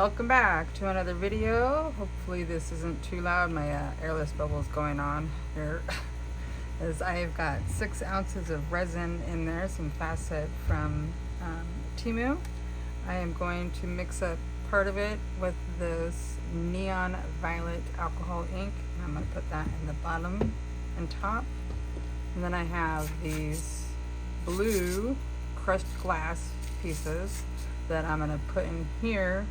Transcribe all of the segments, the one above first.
Welcome back to another video. Hopefully this isn't too loud. My airless bubble is going on here. As I've got 6 ounces of resin in there, some facet from Temu. I am going to mix up part of it with this neon violet alcohol ink, and I'm going to put that in the bottom and top. And then I have these blue crushed glass pieces that I'm going to put in here,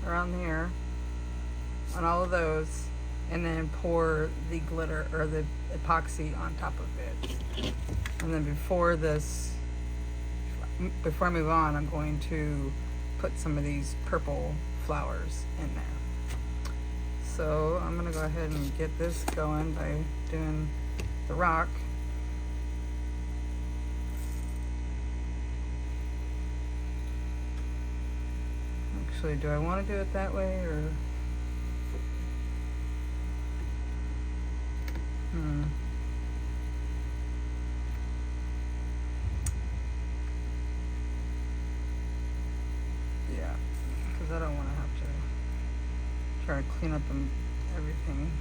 around here, on all of those, and then pour the glitter or the epoxy on top of it. And then before I move on, I'm going to put some of these purple flowers in there. So I'm going to go ahead and get this going by doing the rock. Actually, do I want to do it that way or? Yeah, because I don't want to have to try to clean up everything.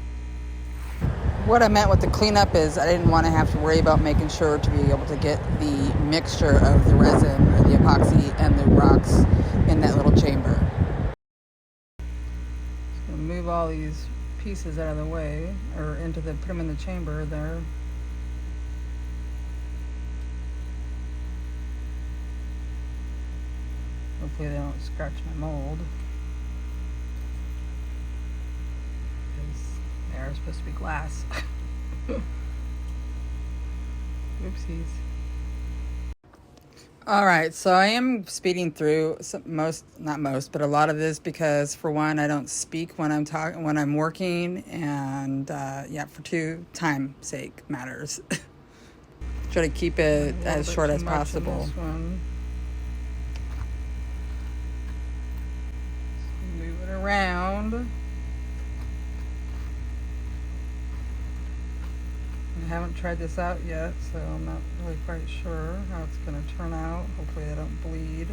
What I meant with the cleanup is I didn't want to have to worry about making sure to be able to get the mixture of the resin or the epoxy and the rocks in that little chamber. So move all these pieces out of the way, or put them in the chamber there. Hopefully they don't scratch my mold, because they are supposed to be glass. Oopsies. Alright, so I am speeding through not most, but a lot of this because, for one, I don't speak when I'm working, and yeah, for two, time sake matters. Try to keep it as short as possible. Move it around. I haven't tried this out yet, so I'm not really quite sure how it's going to turn out. Hopefully I don't bleed.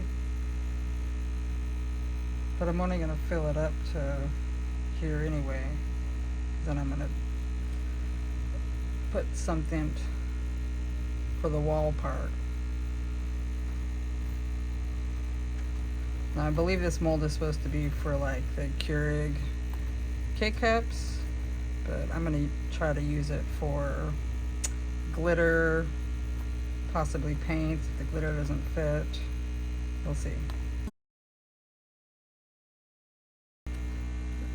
But I'm only going to fill it up to here anyway. Then I'm going to put something for the wall part. Now I believe this mold is supposed to be for like the Keurig K-cups, but I'm going to try to use it for glitter, possibly paint if the glitter doesn't fit. We'll see.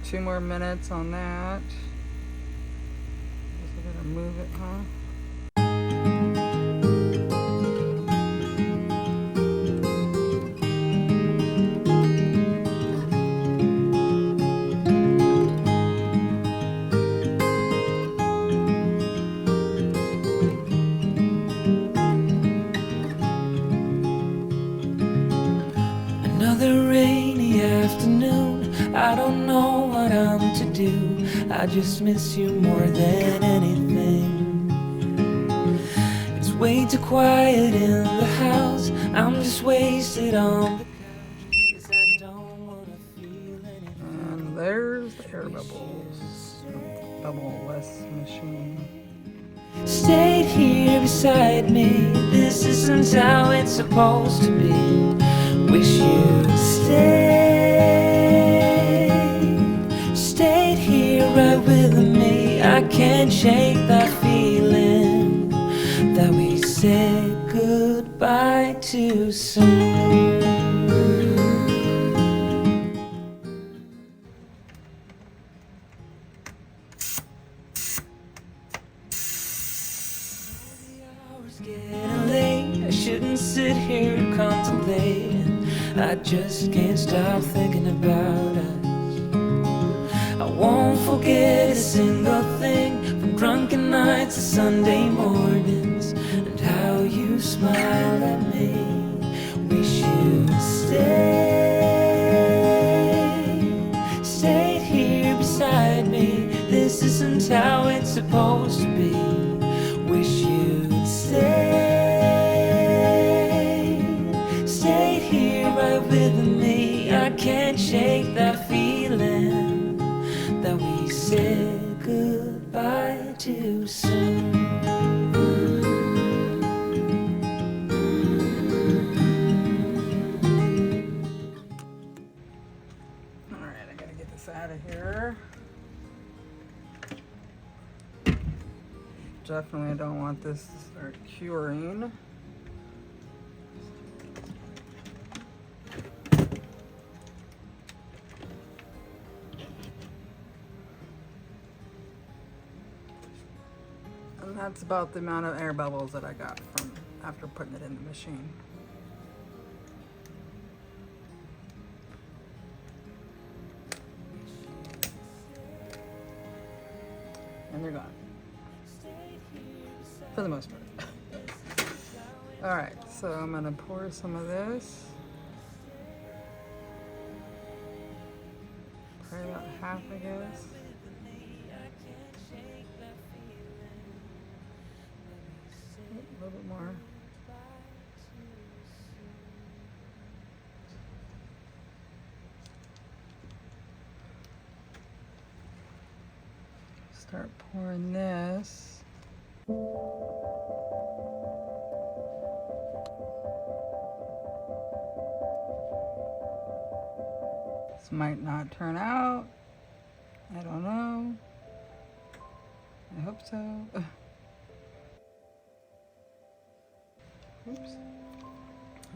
2 more minutes on that. Just gotta move it, huh? Another rainy afternoon, I don't know what I'm to do. I just miss you more than anything. It's way too quiet in the house, I'm just wasted on the couch, 'cause I don't wanna feel anything. And there's the air bubbles. Bubble-less machine. Stayed here beside me, this isn't how it's supposed to be. Wish you'd stayed here right with me. I can't shake that feeling that we said goodbye too soon. Getting late, I shouldn't sit here contemplating. I just can't stop thinking about us. I won't forget a single thing, from drunken nights to Sunday mornings, and how you smiled at me. Wish you'd stayed here beside me. This isn't how it's supposed to be. Wish you'd stayed here right with me. too soon. Alright, I gotta get this out of here. Definitely don't want this to start curing. And that's about the amount of air bubbles that I got from after putting it in the machine. And they're gone. For the most part. Alright, so I'm gonna pour some of this. Probably about half, I guess. A little bit more. Start pouring this. This might not turn out. I don't know. I hope so. Oops.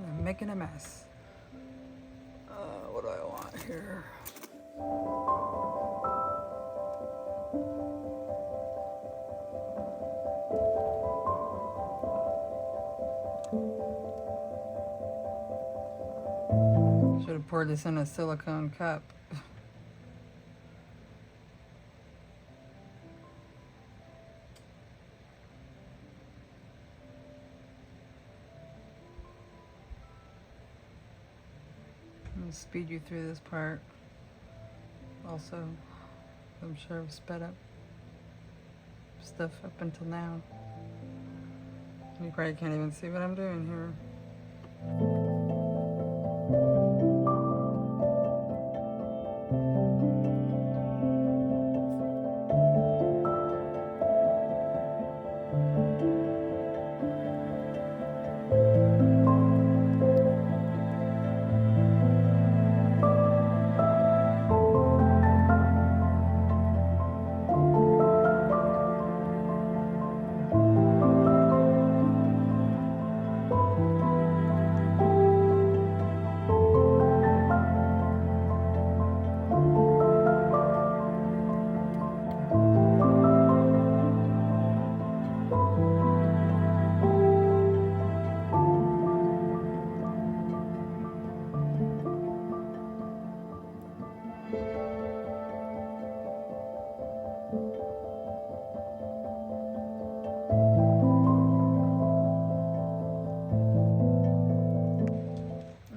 I'm making a mess. What do I want here? Should have poured this in a silicone cup. I'm gonna speed you through this part. Also, I'm sure I've sped up stuff up until now. You probably can't even see what I'm doing here.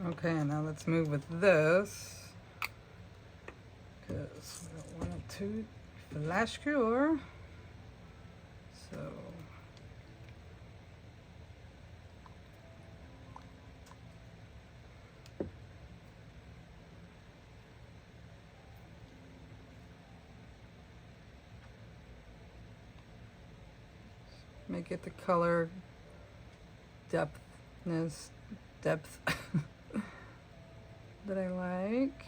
Okay, now let's move with this, because we don't want it to flash cure. So make it the color depth that I like.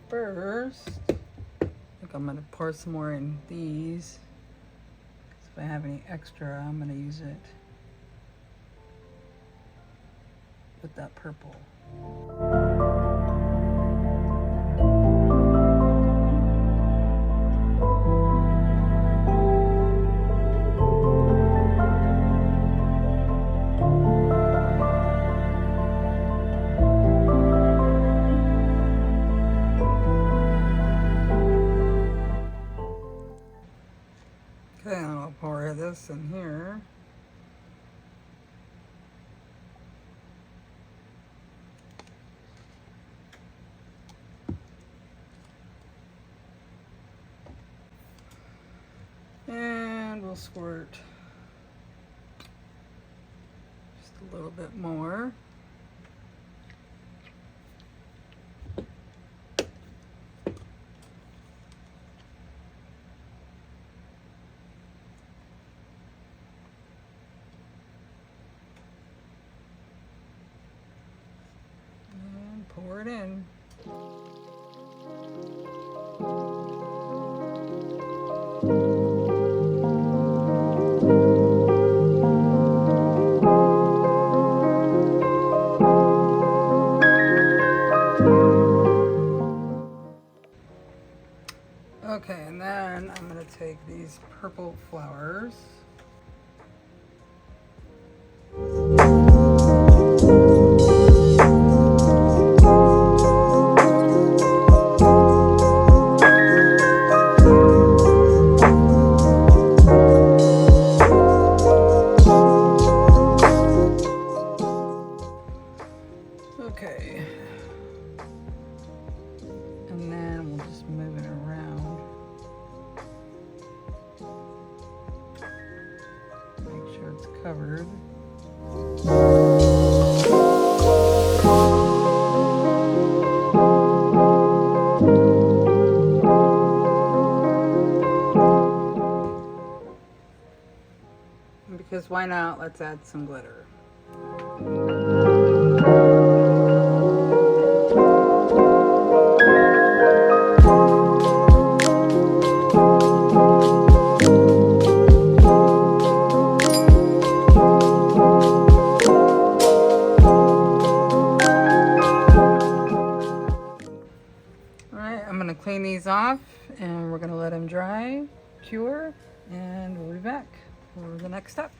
First, I think I'm gonna pour some more in these. If I have any extra, I'm gonna use it with that purple. Okay, and I'll pour this in here. And we'll squirt a little bit more. And pour it in. Okay, and then I'm going to take these purple flowers. Okay. And then we'll just move it around. Make sure it's covered. And because why not, let's add some glitter. Clean these off and we're going to let them dry, cure, and we'll be back for the next step.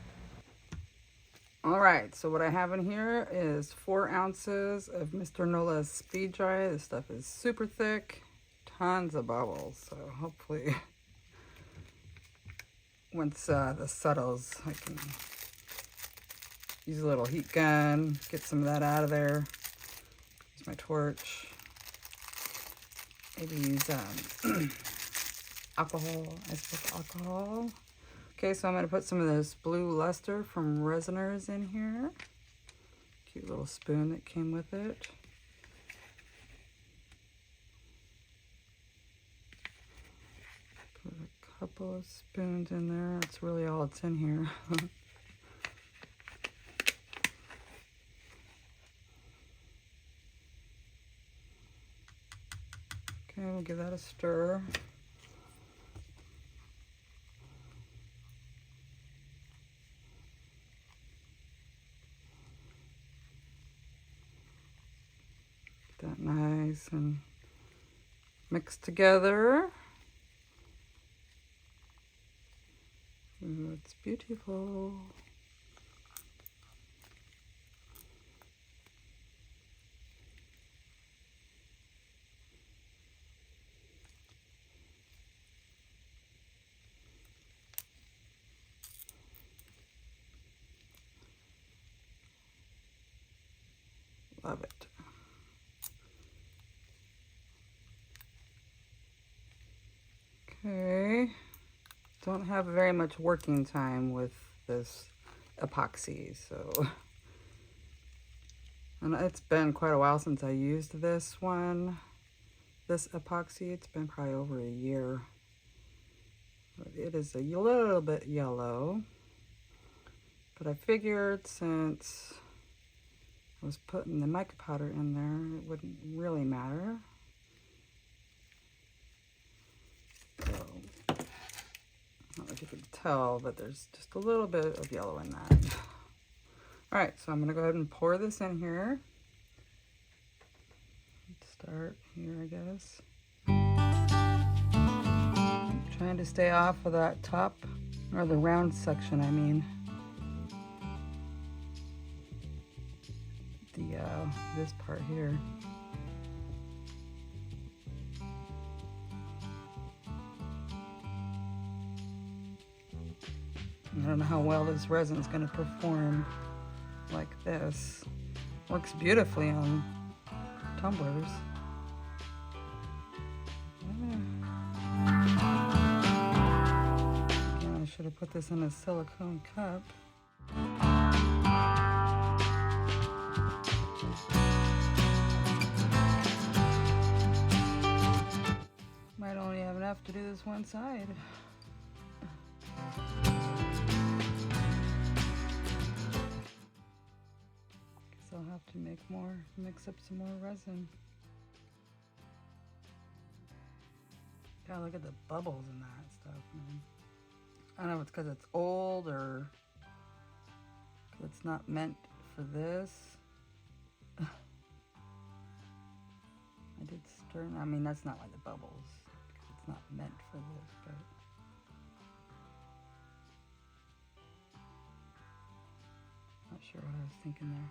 All right, so what I have in here is 4 ounces of Mr. Nola's speed dry. This stuff is super thick, tons of bubbles, so hopefully once this settles I can use a little heat gun, get some of that out of there. Use my torch. Maybe use alcohol, ice alcohol. Okay, so I'm going to put some of this blue luster from Resiners in here. Cute little spoon that came with it. Put a couple of spoons in there. That's really all that's in here. Okay, we'll give that a stir. Get that nice and mixed together. Ooh, it's beautiful. Love it. Okay, don't have very much working time with this epoxy, so, and it's been quite a while since I used this epoxy. It's been probably over a year. But it is a little bit yellow, but I figured since I was putting the mica powder in there, it wouldn't really matter. So, I don't know if you can tell, but there's just a little bit of yellow in that. All right, so I'm gonna go ahead and pour this in here. Let's start here, I guess. I'm trying to stay off of that top, or the round section, I mean. This part here. I don't know how well this resin is going to perform like this. Works beautifully on tumblers. Again, I should have put this in a silicone cup. have to do this one side. Guess I'll have to mix up some more resin. God, look at the bubbles in that stuff, man. I don't know if it's because it's old or it's not meant for this. I did stir. I mean, that's not why the bubbles, because it's not meant for this, but. Not sure what I was thinking there.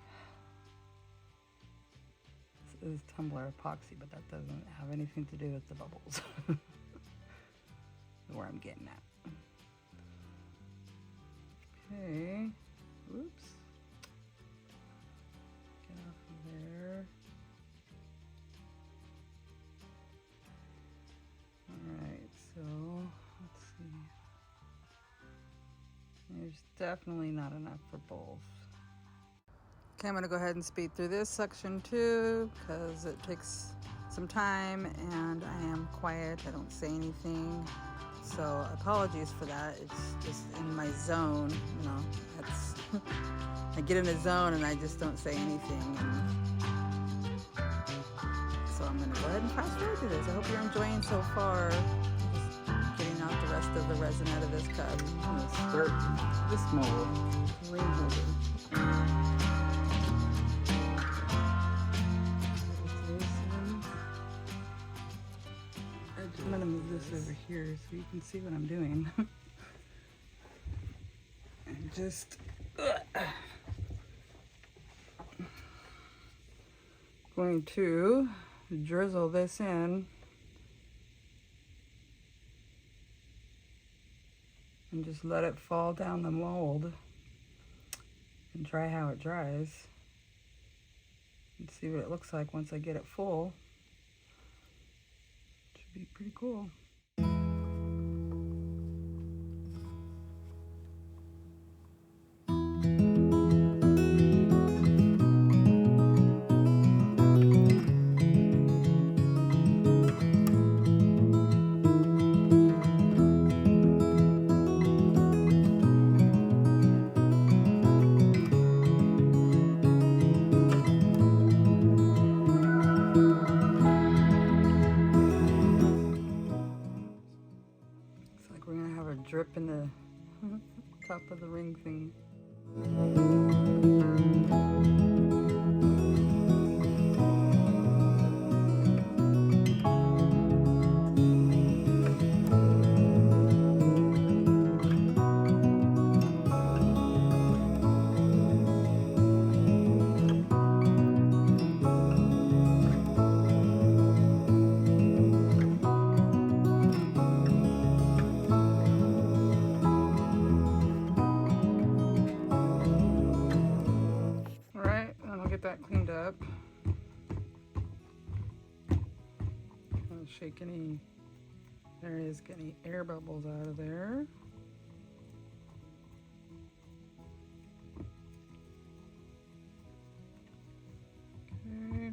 It is tumbler epoxy, but that doesn't have anything to do with the bubbles. Where I'm getting at. Okay. Oops. Get off of there. Alright, so let's see. There's definitely not enough for both. Okay, I'm going to go ahead and speed through this section too, because it takes some time and I am quiet. I don't say anything. So apologies for that. It's just in my zone, you know. That's I get in a zone and I just don't say anything. And so I'm going to go ahead and fast forward to this. I hope you're enjoying so far. Just getting out the rest of the resin out of this cup. I'm going to start this mold. Ring holder. I'm gonna move this over here so you can see what I'm doing. And just going to drizzle this in and just let it fall down the mold and dry how it dries and see what it looks like once I get it full. Be pretty cool. Drip in the top of the ring thing. That cleaned up. Don't shake any areas, get any air bubbles out of there. Okay.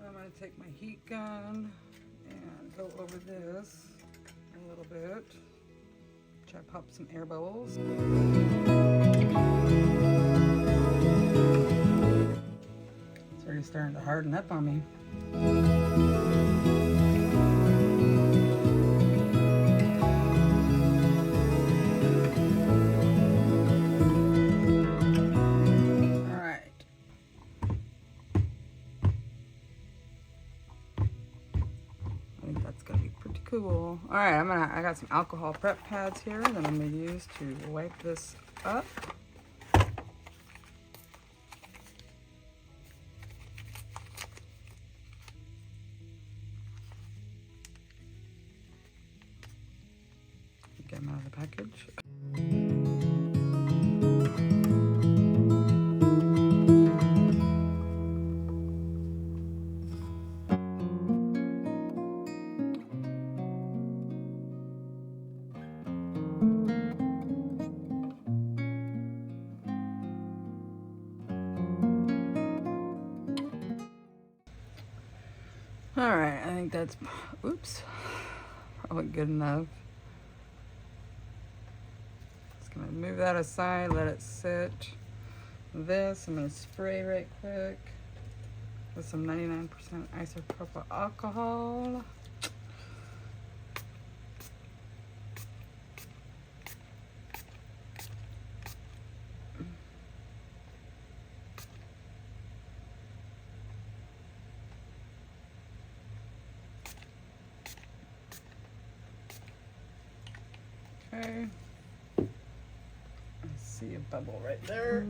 I'm going to take my heat gun and go over this a little bit. Try to pop some air bubbles. It's already starting to harden up on me. All right. I think that's gonna be pretty cool. All right, I got some alcohol prep pads here that I'm gonna use to wipe this up. Get them out of the package. All right, I think that's, oops. probably good enough. Just gonna move that aside, let it sit. This, I'm gonna spray right quick with some 99% isopropyl alcohol. Okay. I see a bubble right there.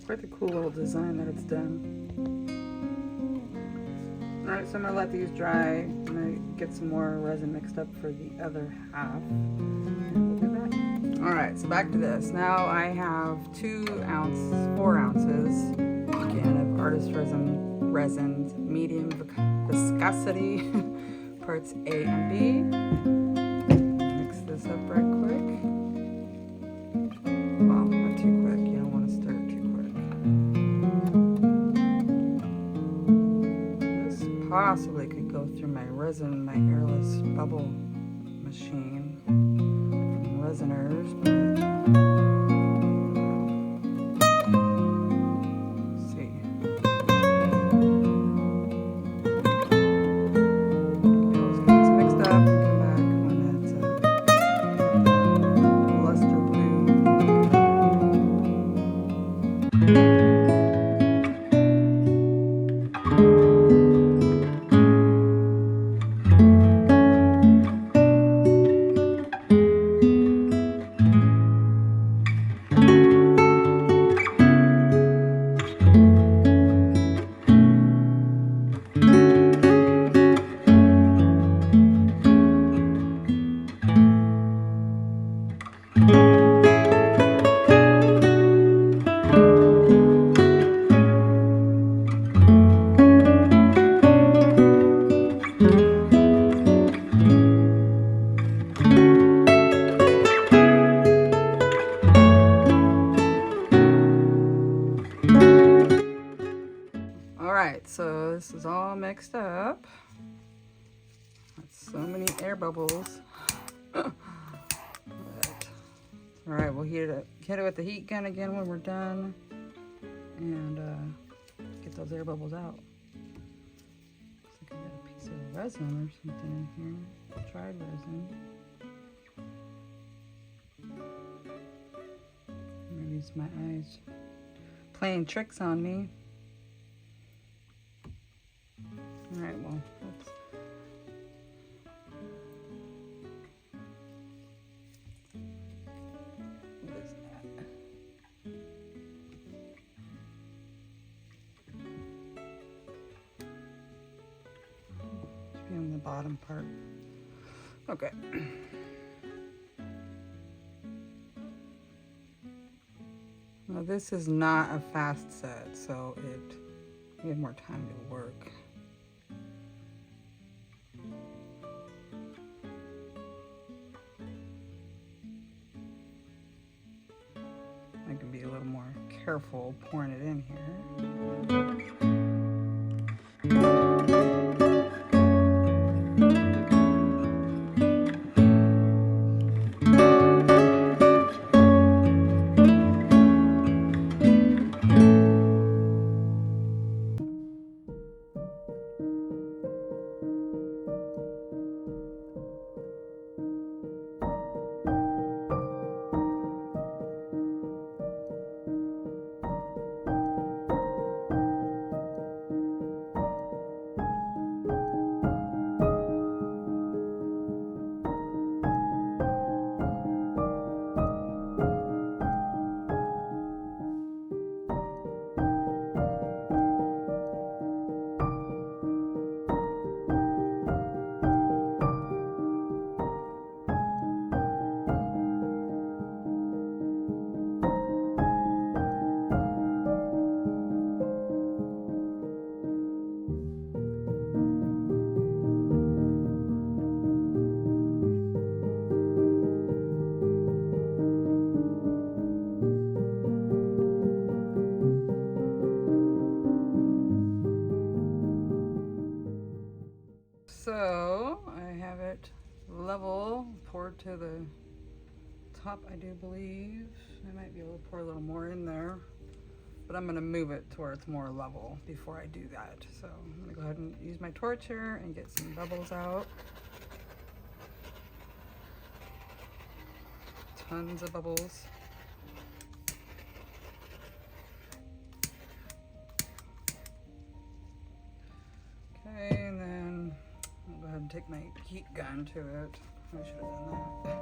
Quite a cool little design that it's done. Alright, so I'm going to let these dry. I'm going to get some more resin mixed up for the other half. And we'll be back. Alright, so back to this. Now I have 4 ounces, again, of artist resins, medium viscosity, parts A and B. Mix this up right quick. Well, not too quick. You don't want to stir it too quick. This possibly could go through my resin, my airless bubble machine from Resiners, but let's see. Let's get this mixed up and come back when it's luster blue. Alright, so this is all mixed up. That's so many air bubbles. Alright, we'll hit it with the heat gun again when we're done. And get those air bubbles out. Looks like I got a piece of resin or something in here. Dried resin. Maybe it's my eyes playing tricks on me. Alright, well, let's... What is that? Should be on the bottom part. Okay. Now this is not a fast set, so we have more time to work. I can be a little more careful pouring it in here. So I have it level, poured to the top, I do believe. I might be able to pour a little more in there, but I'm gonna move it to where it's more level before I do that. So I'm gonna go ahead and use my torch here and get some bubbles out. Tons of bubbles. Okay, and then I'll go ahead and take my heat gun to it. I should have done that.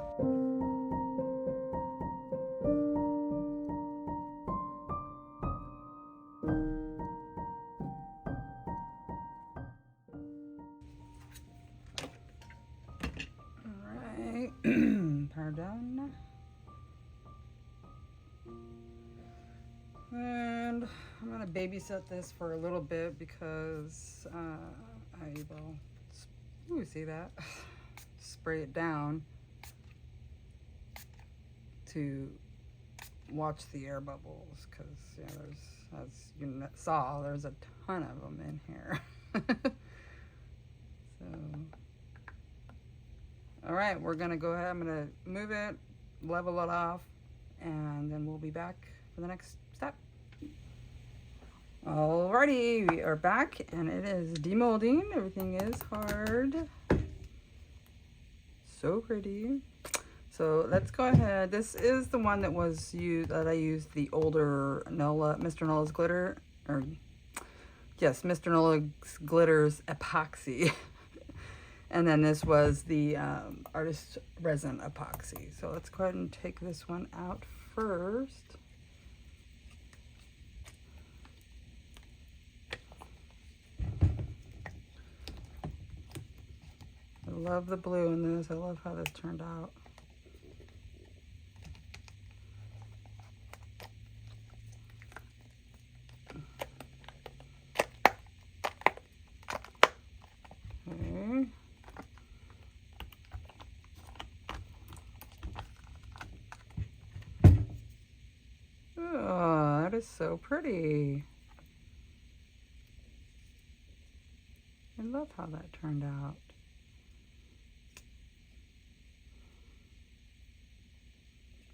Power down. And I'm gonna babysit this for a little bit because I will, ooh, see that? Spray it down to watch the air bubbles, because yeah, there's, as you saw, there's a ton of them in here. So all right, we're gonna go ahead, I'm gonna move it, level it off, and then we'll be back for the next step. Alrighty, we are back, and it is demolding. Everything is hard. So pretty. So let's go ahead. This is the one that was used, that I used the older Nola, Mr. Nola's glitter, or yes, Mr. Nola's Glitter's Epoxy. And then this was the artist resin epoxy. So let's go ahead and take this one out first. I love the blue in this. I love how this turned out. Okay. Oh, that is so pretty. I love how that turned out.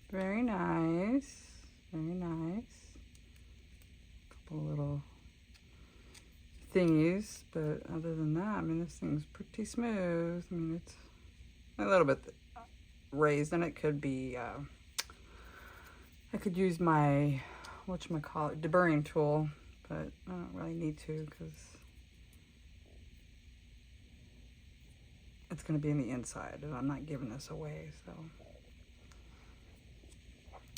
Very nice. Very nice. Couple little thingies, but other than that, I mean, this thing's pretty smooth. I mean, it's a little bit raised, and it could be, I could use my, whatchamacallit, deburring tool, but I don't really need to because it's going to be in the inside, and I'm not giving this away, so.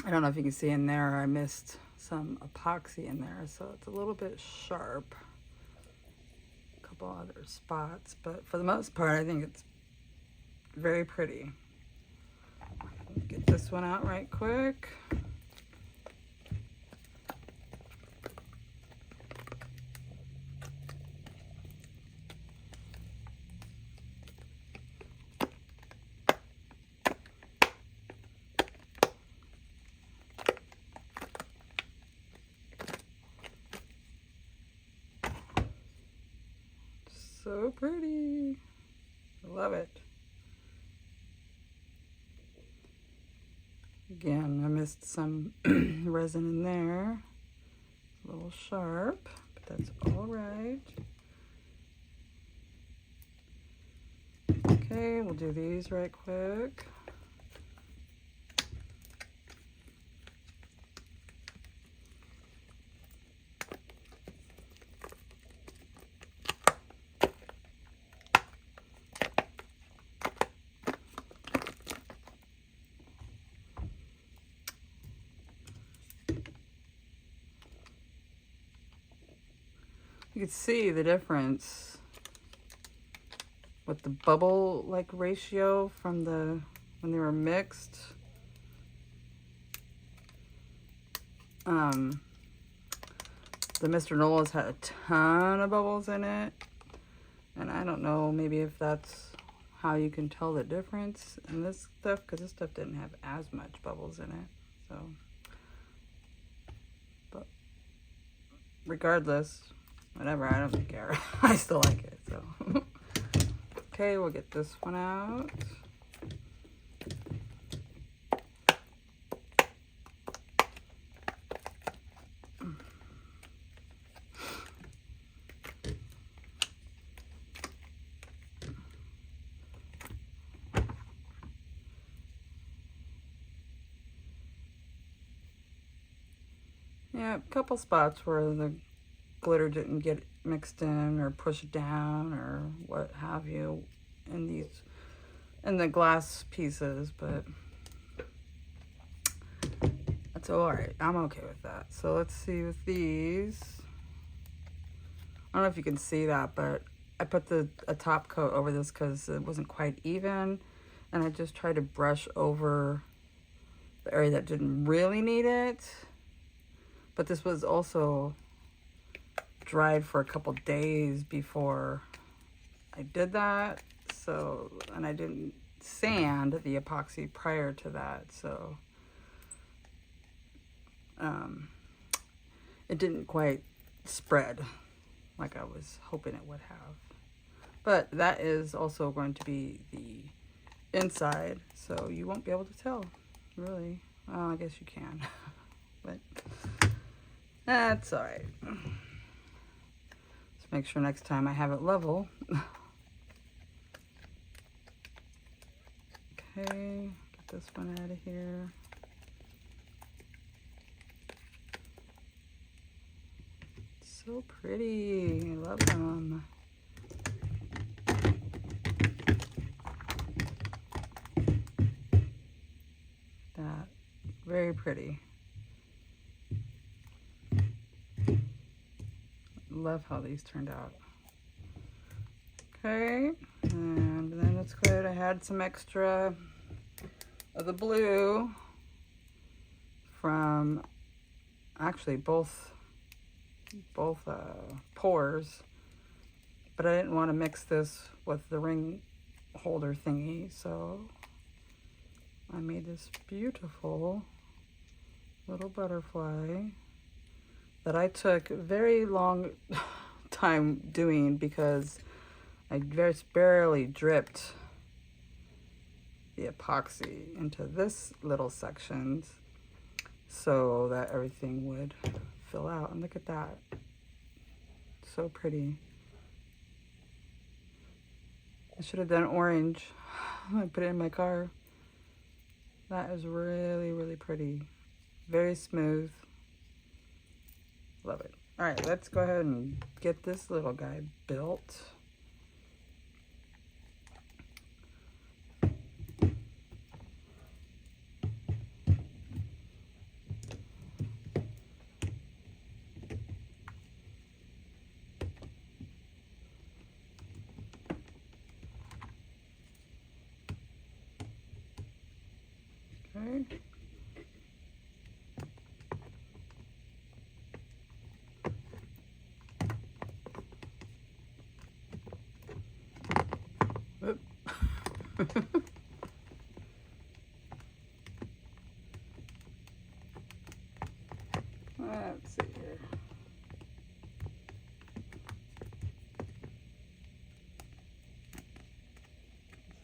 I don't know if you can see in there, I missed some epoxy in there, so it's a little bit sharp. A couple other spots, but for the most part, I think it's very pretty. Get this one out right quick. So pretty. I love it. Again, I missed some resin in there. A little sharp, but that's all right. Okay, we'll do these right quick. You can see the difference with the bubble like ratio from when they were mixed. The Mr. Nola's had a ton of bubbles in it, and I don't know, maybe if that's how you can tell the difference in this stuff, because this stuff didn't have as much bubbles in it. So, but regardless, whatever, I don't care. I still like it, so. Okay, we'll get this one out. Yeah, a couple spots where the glitter didn't get mixed in or pushed down or what have you in the glass pieces, but that's all right. I'm okay with that. So let's see with these. I don't know if you can see that, but I put a top coat over this because it wasn't quite even, and I just tried to brush over the area that didn't really need it. But this was also dried for a couple days before I did that. So, and I didn't sand the epoxy prior to that. So, it didn't quite spread like I was hoping it would have. But that is also going to be the inside. So you won't be able to tell, really. Well, I guess you can. But that's all right. Let's make sure next time I have it level. Okay, get this one out of here. So pretty, I love them. That, very pretty. Love how these turned out. Okay, and then let's go ahead. I had some extra of the blue from actually both pours, but I didn't want to mix this with the ring holder thingy, so I made this beautiful little butterfly that I took a very long time doing because I just barely dripped the epoxy into this little section so that everything would fill out. And look at that. So pretty. I should have done orange. I put it in my car. That is really, really pretty. Very smooth. Love it. All right, let's go ahead and get this little guy built. Okay. Oop. Let's see here.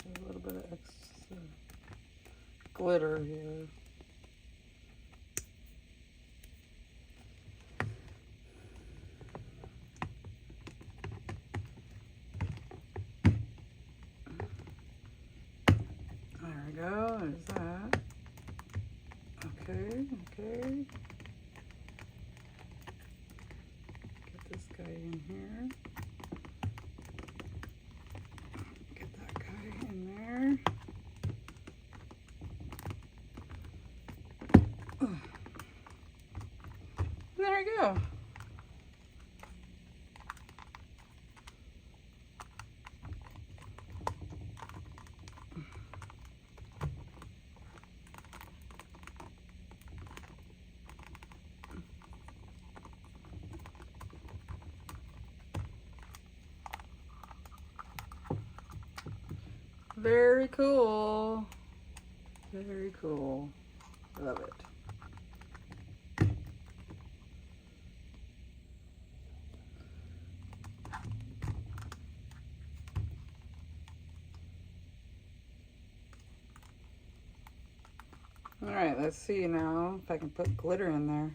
A little bit of extra glitter here. There we go, there's that. Okay, okay. Get this guy in here. Get that guy in there. There we go. Very cool. Very cool. Love it. All right, let's see now if I can put glitter in there.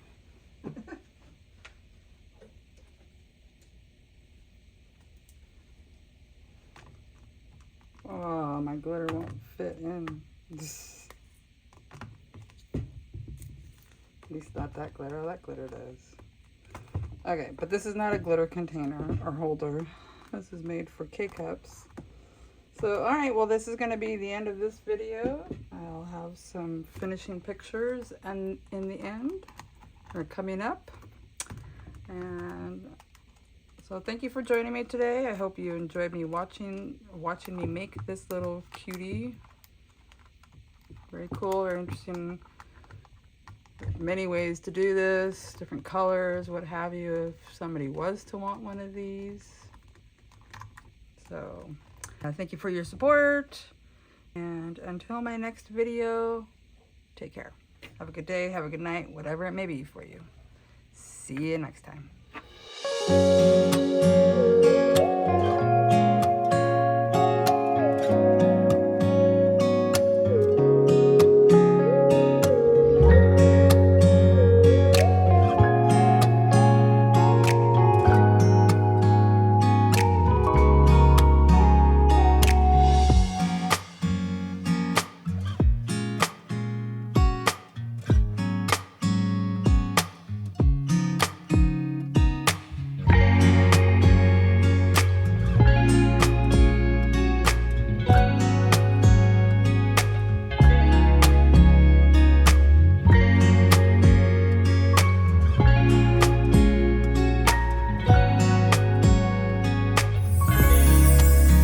Oh, my glitter won't fit in. At least not that glitter. That glitter does. Okay, but this is not a glitter container or holder. This is made for K-cups. So, alright, well this is going to be the end of this video. I'll have some finishing pictures and in the end, or coming up. And so thank you for joining me today. I hope you enjoyed me watching me make this little cutie. Very cool, very interesting. Many ways to do this, different colors, what have you, if somebody was to want one of these. So thank you for your support, and until my next video, take care. Have a good day, have a good night, whatever it may be for you. See you next time.